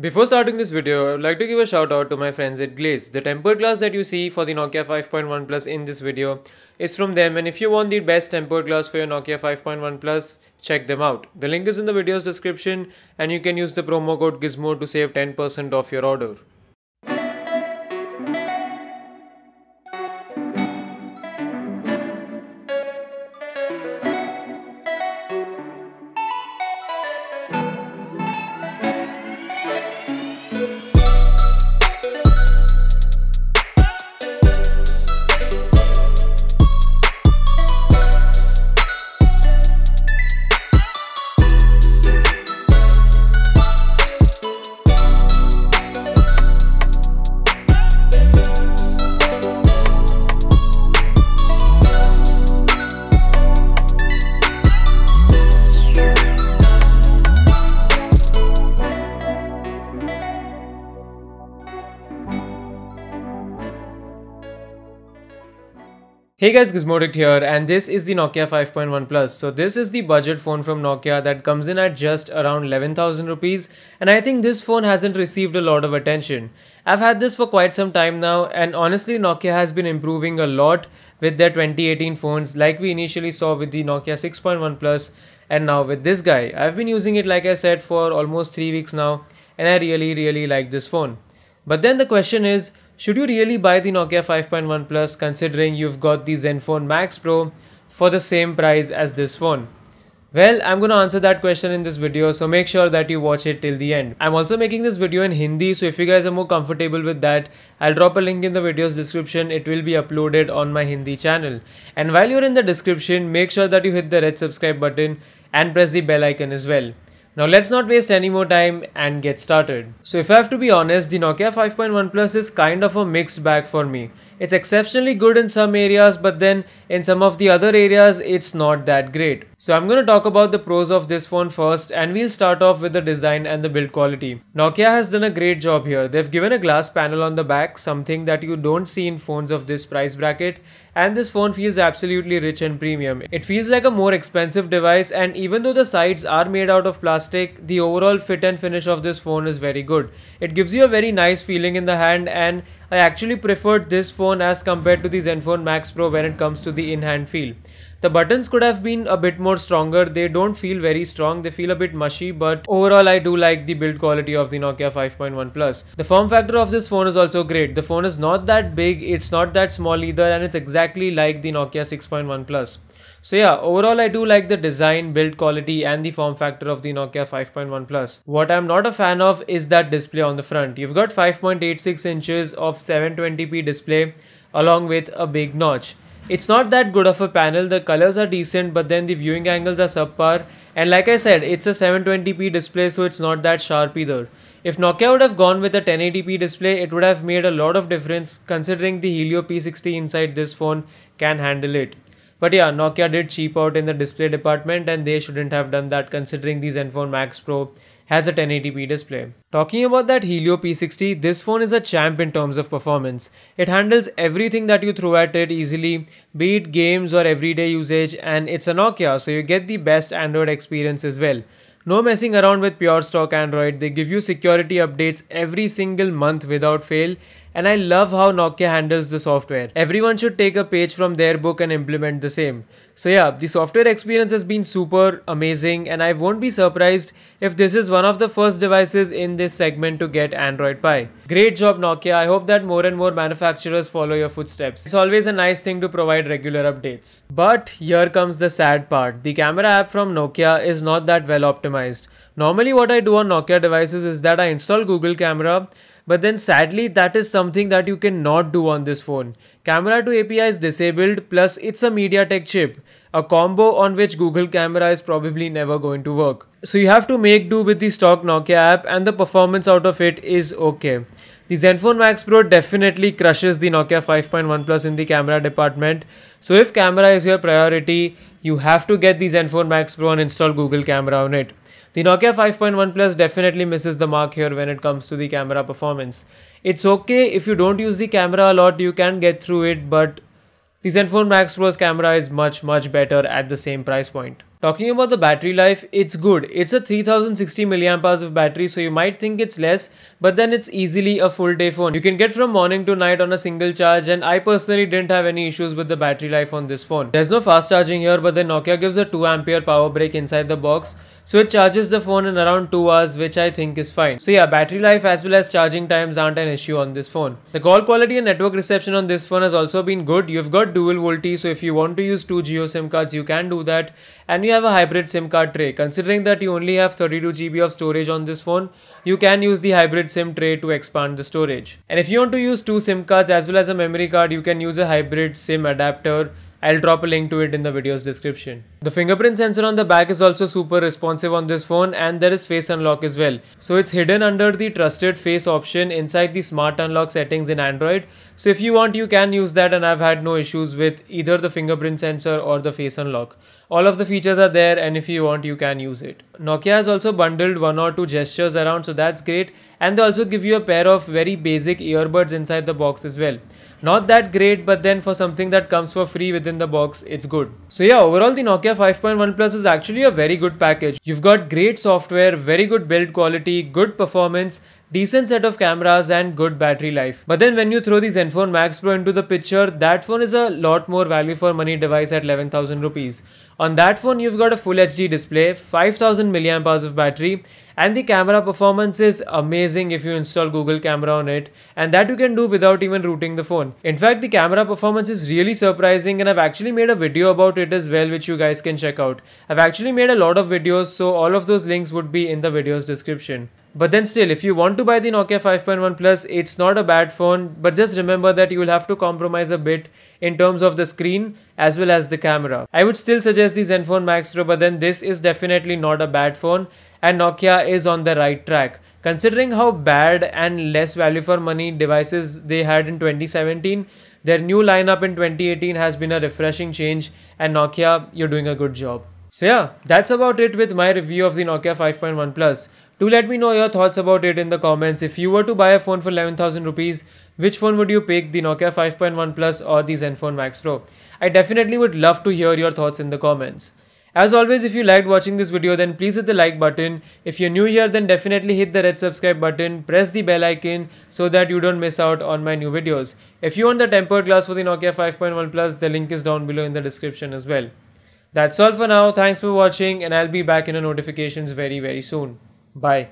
Before starting this video, I would like to give a shout out to my friends at Glaze. The tempered glass that you see for the Nokia 5.1 Plus in this video is from them, and if you want the best tempered glass for your Nokia 5.1 Plus, check them out. The link is in the video's description and you can use the promo code Gizmo to save 10% off your order. Hey guys, Gizmoddict here, and this is the Nokia 5.1 Plus. So this is the budget phone from Nokia that comes in at just around 11,000 rupees, and I think this phone hasn't received a lot of attention. I've had this for quite some time now, and honestly Nokia has been improving a lot with their 2018 phones, like we initially saw with the Nokia 6.1 Plus and now with this guy. I've been using it, like I said, for almost 3 weeks now, and I really like this phone. But then the question is, should you really buy the Nokia 5.1 Plus considering you've got the Zenfone Max Pro for the same price as this phone? Well, I'm gonna answer that question in this video, so make sure that you watch it till the end. I'm also making this video in Hindi, so if you guys are more comfortable with that, I'll drop a link in the video's description. It will be uploaded on my Hindi channel. And while you're in the description, make sure that you hit the red subscribe button and press the bell icon as well. Now let's not waste any more time and get started. So if I have to be honest, the Nokia 5.1 Plus is kind of a mixed bag for me. It's exceptionally good in some areas, but then in some of the other areas it's not that great. So I'm going to talk about the pros of this phone first, and we'll start off with the design and the build quality. Nokia has done a great job here. They've given a glass panel on the back, something that you don't see in phones of this price bracket, and this phone feels absolutely rich and premium. It feels like a more expensive device, and even though the sides are made out of plastic, the overall fit and finish of this phone is very good. It gives you a very nice feeling in the hand, and I actually preferred this phone as compared to the Zenfone Max Pro when it comes to the in-hand feel. The buttons could have been a bit more stronger. They don't feel very strong, they feel a bit mushy, but overall I do like the build quality of the Nokia 5.1 Plus. The form factor of this phone is also great. The phone is not that big, it's not that small either, and it's exactly like the Nokia 6.1 Plus. So yeah, overall I do like the design, build quality and the form factor of the Nokia 5.1 Plus. What I'm not a fan of is that display on the front. You've got 5.86 inches of 720p display along with a big notch. It's not that good of a panel, the colors are decent, but then the viewing angles are subpar, and like I said, it's a 720p display, so it's not that sharp either. If Nokia would have gone with a 1080p display, it would have made a lot of difference considering the Helio P60 inside this phone can handle it. But yeah, Nokia did cheap out in the display department, and they shouldn't have done that considering the Zenfone Max Pro has a 1080p display. Talking about that Helio P60, this phone is a champ in terms of performance. It handles everything that you throw at it easily, be it games or everyday usage, and it's a Nokia, so you get the best Android experience as well. No messing around with pure stock Android. They give you security updates every single month without fail, and I love how Nokia handles the software. Everyone should take a page from their book and implement the same. So yeah, the software experience has been super amazing, and I won't be surprised if this is one of the first devices in this segment to get Android Pie. Great job Nokia. I hope that more and more manufacturers follow your footsteps. It's always a nice thing to provide regular updates. But here comes the sad part. The camera app from Nokia is not that well optimized. Normally what I do on Nokia devices is that I install Google Camera, but then sadly that is something that you cannot do on this phone. Camera to API is disabled, plus it's a MediaTek chip, a combo on which Google Camera is probably never going to work. So you have to make do with the stock Nokia app, and the performance out of it is okay. The Zenfone Max Pro definitely crushes the Nokia 5.1 Plus in the camera department. So if camera is your priority, you have to get the Zenfone Max Pro and install Google Camera on it. The Nokia 5.1 Plus definitely misses the mark here when it comes to the camera performance. It's okay if you don't use the camera a lot, you can get through it, but the Zenfone Max Pro's camera is much better at the same price point. Talking about the battery life, it's good. It's a 3060 mAh of battery, so you might think it's less, but then it's easily a full day phone. You can get from morning to night on a single charge, and I personally didn't have any issues with the battery life on this phone. There's no fast charging here, but then Nokia gives a 2 ampere power brick inside the box, so it charges the phone in around 2 hours, which I think is fine. So yeah, battery life as well as charging times aren't an issue on this phone. The call quality and network reception on this phone has also been good. You've got dual VoLTE, so if you want to use 2 Jio SIM cards, you can do that. And you have a hybrid SIM card tray. Considering that you only have 32 GB of storage on this phone, you can use the hybrid SIM tray to expand the storage. And if you want to use 2 SIM cards as well as a memory card, you can use a hybrid SIM adapter. I'll drop a link to it in the video's description. The fingerprint sensor on the back is also super responsive on this phone, and there is face unlock as well. So it's hidden under the trusted face option inside the smart unlock settings in Android. So if you want, you can use that, and I've had no issues with either the fingerprint sensor or the face unlock. All of the features are there, and if you want, you can use it. Nokia has also bundled 1 or 2 gestures around, so that's great. And they also give you a pair of very basic earbuds inside the box as well. Not that great, but then for something that comes for free within the box, it's good. So yeah, overall the Nokia 5.1 Plus is actually a very good package. You've got great software, very good build quality, good performance, decent set of cameras and good battery life. But then when you throw the Zenfone Max Pro into the picture, that phone is a lot more value for money device at 11,000 rupees. On that phone, you've got a full HD display, 5000 mAh of battery, and the camera performance is amazing if you install Google Camera on it, and that you can do without even rooting the phone. In fact, the camera performance is really surprising, and I've actually made a video about it as well, which you guys can check out. I've actually made a lot of videos, so all of those links would be in the video's description. But then still, if you want to buy the Nokia 5.1 Plus, it's not a bad phone, but just remember that you will have to compromise a bit in terms of the screen as well as the camera. I would still suggest the Zenfone Max Pro, but then this is definitely not a bad phone, and Nokia is on the right track. Considering how bad and less value for money devices they had in 2017, their new lineup in 2018 has been a refreshing change, and Nokia, you're doing a good job. So yeah, that's about it with my review of the Nokia 5.1 Plus. Do let me know your thoughts about it in the comments. If you were to buy a phone for 11,000 rupees, which phone would you pick, the Nokia 5.1 Plus or the Zenfone Max Pro? I definitely would love to hear your thoughts in the comments. As always, if you liked watching this video, then please hit the like button. If you're new here, then definitely hit the red subscribe button, press the bell icon so that you don't miss out on my new videos. If you want the tempered glass for the Nokia 5.1 Plus, the link is down below in the description as well. That's all for now. Thanks for watching, and I'll be back in the notifications very soon. Bye.